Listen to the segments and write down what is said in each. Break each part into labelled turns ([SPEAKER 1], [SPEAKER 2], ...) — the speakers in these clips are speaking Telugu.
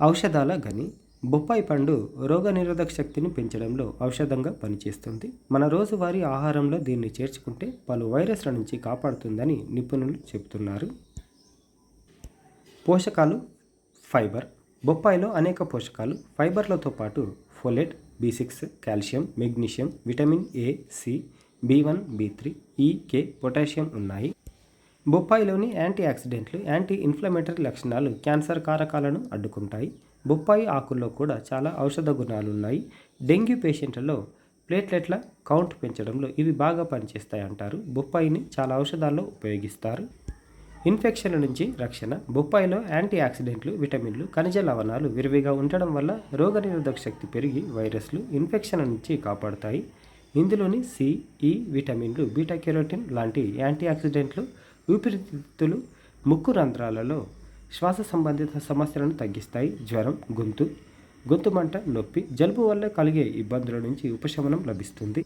[SPEAKER 1] ఔషధాల గని బొప్పాయి పండు రోగనిరోధక శక్తిని పెంచడంలో ఔషధంగా పనిచేస్తుంది. మన రోజువారీ ఆహారంలో దీన్ని చేర్చుకుంటే పలు వైరస్ల నుంచి కాపాడుతుందని నిపుణులు చెబుతున్నారు. పోషకాలు ఫైబర్. బొప్పాయిలో అనేక పోషకాలు ఫైబర్లతో పాటు folate, B6, calcium, magnesium, vitamin A, C, B1, B3, ఈ, కే, పొటాషియం ఉన్నాయి. బొప్పాయిలోని యాంటీ ఆక్సిడెంట్లు యాంటీ ఇన్ఫ్లమేటరీ లక్షణాలు క్యాన్సర్ కారకాలను అడ్డుకుంటాయి. బొప్పాయి ఆకుల్లో కూడా చాలా ఔషధ గుణాలున్నాయి. డెంగ్యూ పేషెంట్లలో ప్లేట్లెట్ల కౌంట్ పెంచడంలో ఇవి బాగా పనిచేస్తాయి అంటారు. బొప్పాయిని చాలా ఔషధాల్లో ఉపయోగిస్తారు. ఇన్ఫెక్షన్ల నుంచి రక్షణ. బొప్పాయిలో యాంటీ ఆక్సిడెంట్లు, విటమిన్లు, ఖనిజ లవణాలు విరివిగా ఉండడం వల్ల రోగనిరోధక శక్తి పెరిగి వైరస్లు, ఇన్ఫెక్షన్ల నుంచి కాపాడుతాయి. ఇందులోని సి, ఈ విటమిన్లు, బీటా కెరోటిన్ లాంటి యాంటీ ఆక్సిడెంట్లు ఊపిరితిత్తులు, ముక్కు రంధ్రాలలో శ్వాస సంబంధిత సమస్యలను తగ్గిస్తాయి. జ్వరం, గొంతు మంట, నొప్పి, జలుబు వల్ల కలిగే ఇబ్బందుల నుంచి ఉపశమనం లభిస్తుంది.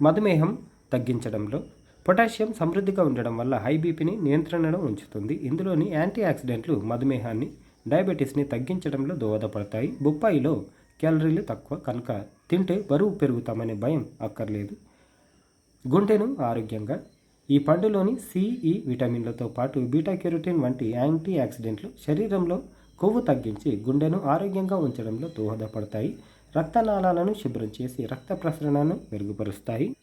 [SPEAKER 1] మధుమేహం తగ్గించడంలో పొటాషియం సమృద్ధిగా ఉండడం వల్ల హై బీపీని నియంత్రణలో ఉంచుతుంది. ఇందులోని యాంటీ ఆక్సిడెంట్లు మధుమేహాన్ని, డయాబెటీస్ని తగ్గించడంలో దోహదపడతాయి. బొప్పాయిలో క్యాలరీలు తక్కువ కనుక తింటే బరువు పెరుగుతామనే భయం అక్కర్లేదు. గుండెను ఆరోగ్యంగా. ఈ పండులోని సి, ఈ విటమిన్లతో పాటు బీటా కెరోటిన్ వంటి యాంటీ ఆక్సిడెంట్లు శరీరంలో కొవ్వు తగ్గించి గుండెను ఆరోగ్యంగా ఉంచడంలో దోహదపడతాయి. రక్తనాళాలను శుభ్రం చేసి రక్త ప్రసరణను మెరుగుపరుస్తాయి.